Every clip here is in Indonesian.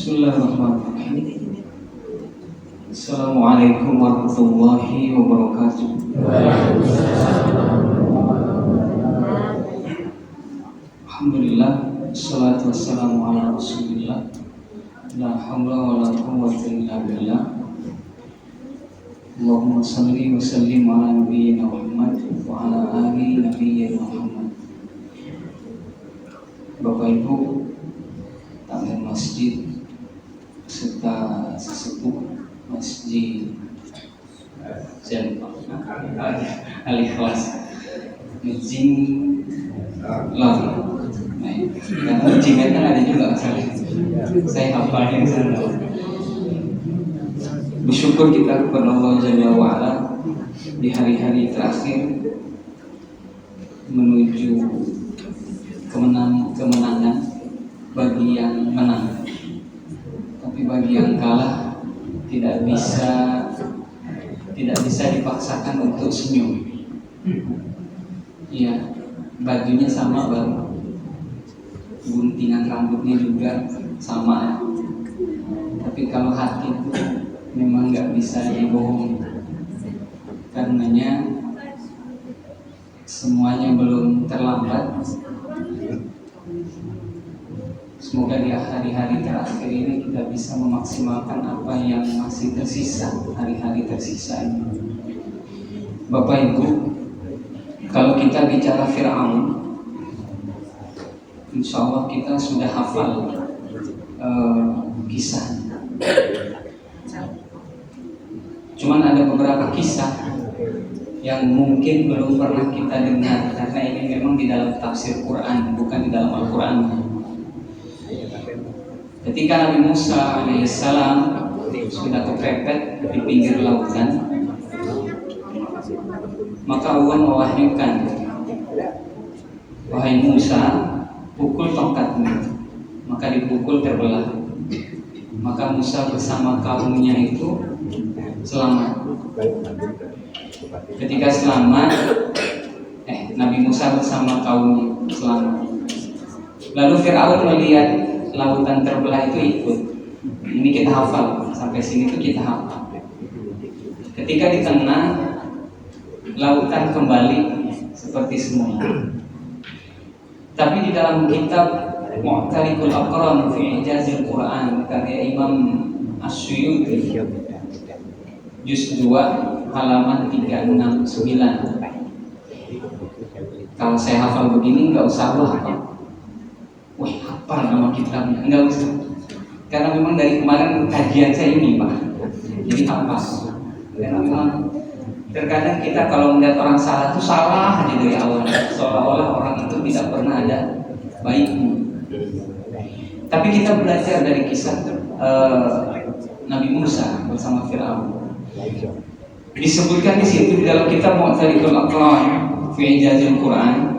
Bismillahirrahmanirrahim. Assalamualaikum warahmatullahi wabarakatuh. Alhamdulillah, wassalatu wassalamu ala rasulillah. La hawla wa la quwwata illa billah. Allahumma salli wa sallim ala nabiyyina Muhammad wa ala ali nabiyyina Muhammad. Bapak Ibu takmir masjid serta sesepuh masjid Al-Ikhlas Mijing Lari. Karena Mijing kan ada juga saya hafal yang sana. Bersyukur kita kepada Allah Jalla wa'ala di hari-hari terakhir menuju kemenangan bagi yang menang. Tapi bagi yang kalah tidak bisa dipaksakan untuk senyum. Iya, bajunya sama bang, guntingan rambutnya juga sama. Tapi kalau hati itu memang nggak bisa dibohongi. Karenanya semuanya belum terlambat. Semoga di hari-hari terakhir ini kita bisa memaksimalkan apa yang masih tersisa, hari-hari tersisa ini. Bapak Ibu, kalau kita bicara Fir'aun, insya Allah kita sudah hafal kisah. Cuman ada beberapa kisah yang mungkin belum pernah kita dengar, karena ini memang di dalam tafsir Quran, bukan di dalam Al-Quran. Ketika Nabi Musa alaihissalam sudah kepepet di pinggir lautan, maka Allah mewahyukan, wahai Musa, pukul tongkatmu. Maka dipukul terbelah. Maka Musa bersama kaumnya itu selamat. Ketika selamat, Nabi Musa bersama kaumnya selamat. Lalu Fir'aun melihat lautan terbelah itu ikut. Ini kita hafal, sampai sini tuh kita hafal. Ketika di tengah, lautan kembali seperti semula. Tapi di dalam kitab Mu'tarikul Aqran fi Ijazil Quran karya Imam Asyuyuti juz 2 halaman 369. Kalau saya hafal begini nggak usah hafal. Wah, apa nama kitabnya? Enggak usah. Karena memang dari kemarin kajian saya ini, Pak. Jadi apa? Karena memang terkadang kita kalau melihat orang salah itu salah aja dari awal. Seolah-olah orang itu tidak pernah ada baiknya. Tapi kita belajar dari kisah Nabi Musa bersama Fir'aun. Disebutkan di situ di dalam kitab Mu'tarikul Aqran fi Ijazil Quran,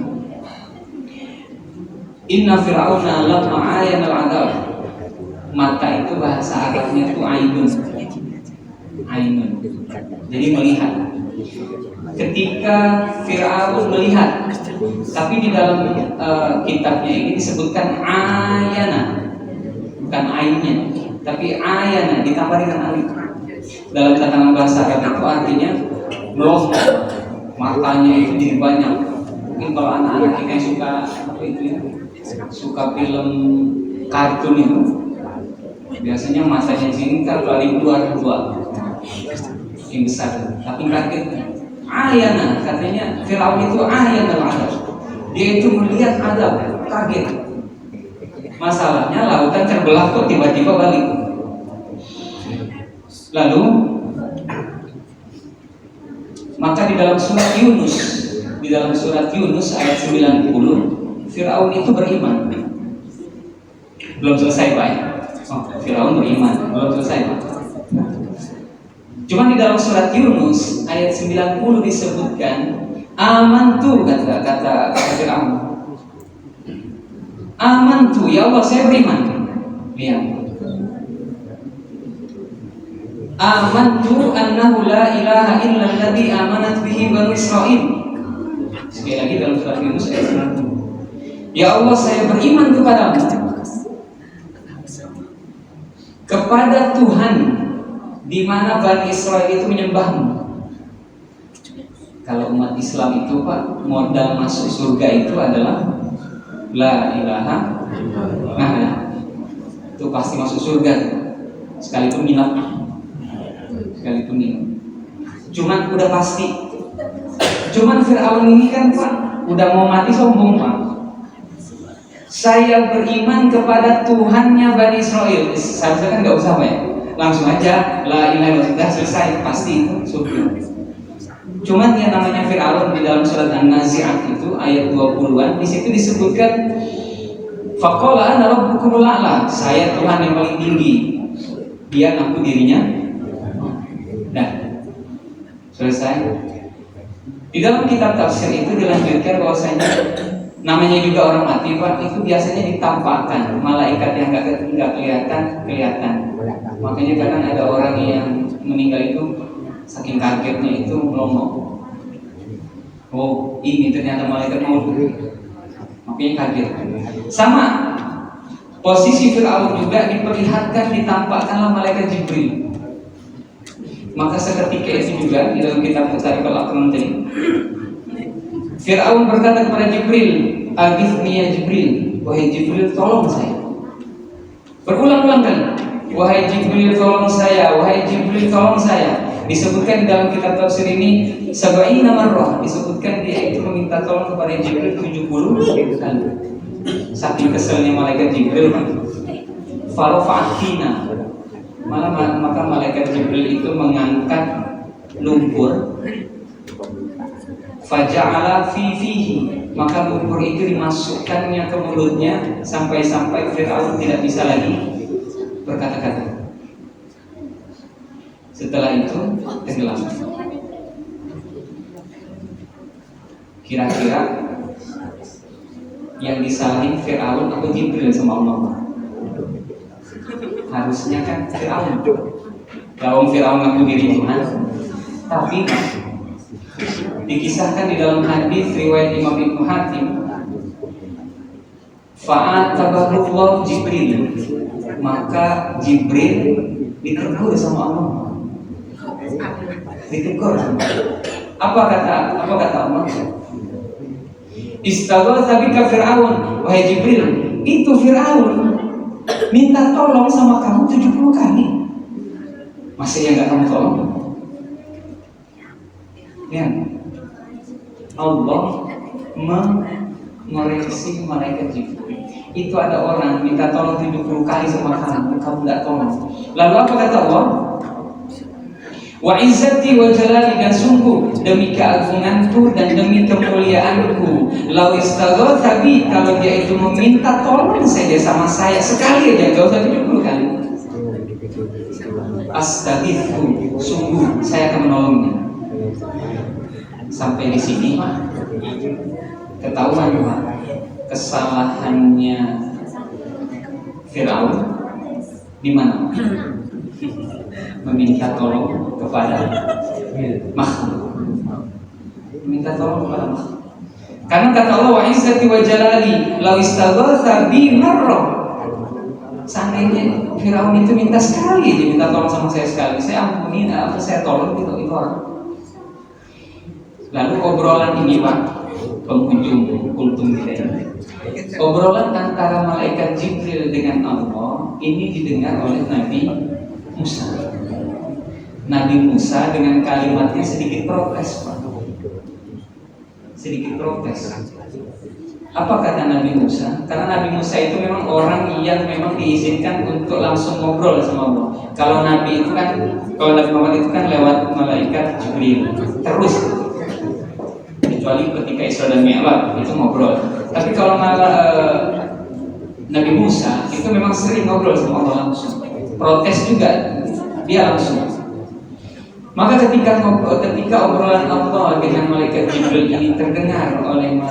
Inna Fir'auna lamma ayana al-'adab. Mata itu bahasa Arabnya itu ainun. Ainun. Jadi melihat. Ketika Fir'aun melihat, tapi di dalam kitabnya ini disebutkan ayana, bukan ainnya, tapi ayana ditambah dengan alif. Dalam tatanan bahasa Arab itu artinya melonjak, matanya itu jadi banyak. Mungkin kalau anak-anak kita yang suka apa itu ya, suka film kartun itu, biasanya matanya sini terbalik dua yang besar, tapi kaget. Ayana, katanya Fir'aun itu ayana al-'adab. Dia itu melihat adab, kaget. Masalahnya lautan terbelah kok tiba-tiba balik. Lalu maka di dalam surat Yunus ayat 90, Fir'aun itu beriman. Belum selesai, Pak. Fir'aun beriman, belum selesai, Pak. Cuma di dalam surat Yunus ayat 90 disebutkan amantu, kata Fir'aun. Amantu, ya Allah saya beriman. Lihat. Amantu annahu la ilaha illa alladhi amanat bihi banu Israil. Sekali lagi dalam surat Yunus ayat 90. Ya Allah saya beriman kepadamu kepada Tuhan di mana Bani Israel itu menyembahmu. Kalau umat Islam itu Pak, modal masuk surga itu adalah la ilaha illallah. Itu pasti masuk surga, sekalipun minat, sekalipun minat. Cuman udah pasti. Cuman Fir'aun ini kan Pak, udah mau mati sombong Pak. Saya beriman kepada Tuhannya Bani Israel. Seharusnya kan nggak usah Pak ya, langsung aja la ilaha illallah, selesai, pasti itu surga. Cuman yang namanya Fir'aun di dalam surat An-Nazi'at itu ayat 20-an, di situ disebutkan faqala ana rabbukumul a'la, saya Tuhan yang paling tinggi. Dia ngaku dirinya. Nah, selesai. Di dalam kitab tafsir itu dilanjutkan bahwasanya namanya juga orang mati Pak, itu biasanya ditampakkan malaikat yang nggak kelihatan. Makanya kadang ada orang yang meninggal itu saking kagetnya itu melongo. Oh, ini ternyata malaikat maut. Makanya kaget. Sama posisi Fir'aun juga diperlihatkan, ditampakkanlah malaikat Jibril. Maka seketika itu juga di dalam kitab Tariq al-Aqran tadi, Fir'aun berkata kepada Jibril, "Aghithni ya Jibril, wahai Jibril tolong saya." Berulang-ulang kali, "Wahai Jibril tolong saya, wahai Jibril tolong saya." Disebutkan di dalam kitab tafsir ini 70 marrah, disebutkan dia itu meminta tolong kepada Jibril 70 kali. Saking keselnya malaikat Jibril, farafa'atina, maka malaikat Jibril itu mengangkat lumpur, faja'ala fihi, maka lumpur itu dimasukkannya ke mulutnya sampai-sampai Fir'aun tidak bisa lagi berkata-kata. Setelah itu tenggelam. Kira-kira yang disalahin Fir'aun atau Jibril sama Allah? Harusnya kan Fir'aun. Kalau Fir'aun ngaku diri Tuhan, tapi dikisahkan di dalam hadis riwayat Imam Ibnu Hatim, fa'atabahullah Jibril, maka Jibril ditegur sama Allah. Ditegur. Apa kata Allah? Istaghatsa bika Fir'aun, wahai Jibril, itu Fir'aun minta tolong sama kamu 70 kali. Masih yang gak kamu tolong? Ya, Allah mengoreksi malaikat Jibril. Itu ada orang minta tolong 70 kali sama kamu gak tolong. Lalu apa kata Allah? Wa izzati wa jalali, dan sungguh demi keagunganku dan demi kemuliaanku, lau istaghatsa bi, kalau dia itu meminta tolong saja sama saya sekali aja, gak usah 70 kali. Astaghfirullah, sungguh saya akan menolongnya. Sampai di sini ketahuan kesalahannya Fir'aun di mana? Meminta tolong kepada makhluk. Meminta tolong kepada makhluk. Karena kata Allah, wa izzati wa jalali law istaghatsa bi marrah. Seandainya Firaun itu minta sekali, dia minta tolong sama saya sekali, saya ampuni, saya tolong itu orang. Lalu obrolan ini Pak, penghujung kultum kita ini, obrolan antara malaikat Jibril dengan Allah ini didengar oleh Nabi Musa. Nabi Musa dengan kalimatnya sedikit protes Pak. Sedikit protes. Apa kata Nabi Musa? Karena Nabi Musa itu memang orang yang memang diizinkan untuk langsung ngobrol sama Allah. Kalau Nabi itu kan, kalau Nabi Muhammad itu kan lewat malaikat Jibril terus. Kecuali ketika Isra dan Mi'raj itu ngobrol. Tapi kalau Nabi Musa itu memang sering ngobrol sama Allah langsung. Protes juga dia langsung. Maka ketika obrolan Allah dengan malaikat Jibril ini terdengar oleh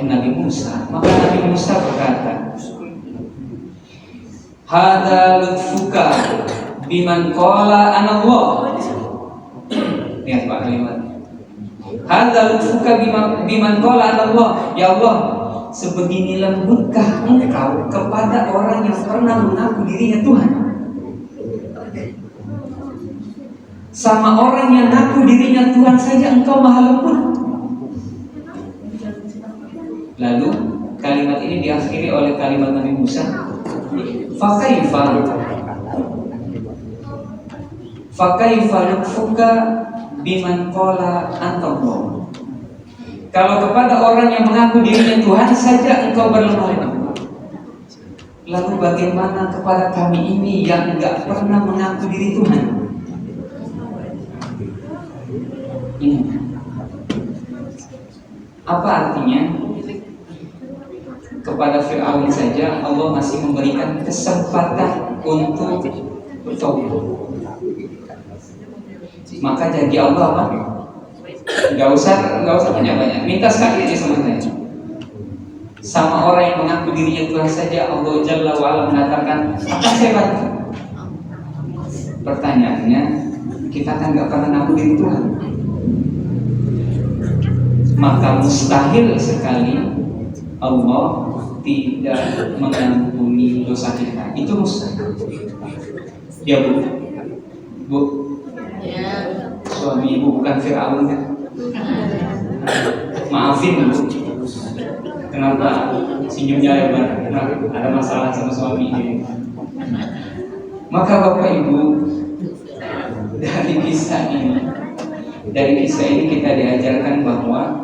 Nabi Musa, maka Nabi Musa berkata, "Hadza lutfuka biman qala ana Allah." Lihat Pak kalimat. "Hadza lutfuka biman qala ana Allah." Ya Allah, sebegini lembutkah engkau kepada orang yang pernah mengaku dirinya Tuhan? Sama orang yang ngaku dirinya Tuhan saja engkau maha lembut. Lalu kalimat ini diakhiri oleh kalimat Nabi Musa, fakaifa nukfuka biman qala antallah. Kalau kepada orang yang mengaku dirinya Tuhan saja engkau berlemah lembut, lalu bagaimana kepada kami ini yang enggak pernah mengaku diri Tuhan? Ini apa artinya? Kepada Fir'aun saja Allah masih memberikan kesempatan untuk bertobat. Maka janji Allah apa? Gak usah banyak-banyak. Minta sekali aja sama saya. Sama orang yang mengaku dirinya Tuhan saja Allah Jalla wa'ala mengatakan, apa saya bantu? Pertanyaannya, kita kan gak pernah mengaku diri Tuhan. Maka mustahil sekali Allah tidak mengampuni dosa kita. Itu mustahil. Ya Bu, suami ibu bukan Fir'aun kan? Maafin Bu, kenapa senyumnya lebar? Kenapa ada masalah sama suami ini? Maka Bapak Ibu, dari kisah ini kita diajarkan bahwa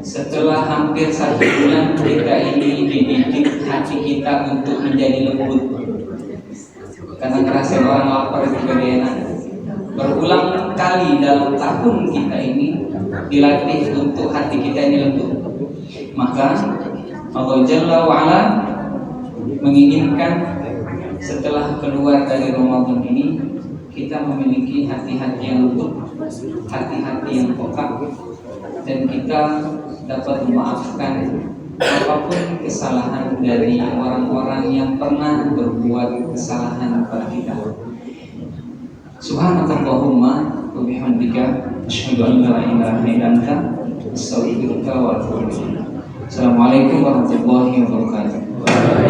setelah hampir 1 bulan kita ini dididik hati kita untuk menjadi lembut. Karena ngerasain orang lapar juga enak. Berulang kali dalam tahun kita ini dilatih untuk hati kita ini lembut. Maka Allah Jalla wa'ala menginginkan setelah keluar dari Ramadan ini kita memiliki hati-hati yang lembut, hati-hati yang peka, dan kita dapat memaafkan apapun kesalahan dari orang-orang yang pernah berbuat kesalahan kepada kita. Subhanakallahumma wa bihamdika asyhadu an la ilaha illa anta astaghfiruka wa atubu ilaik. Assalamualaikum warahmatullahi wabarakatuh.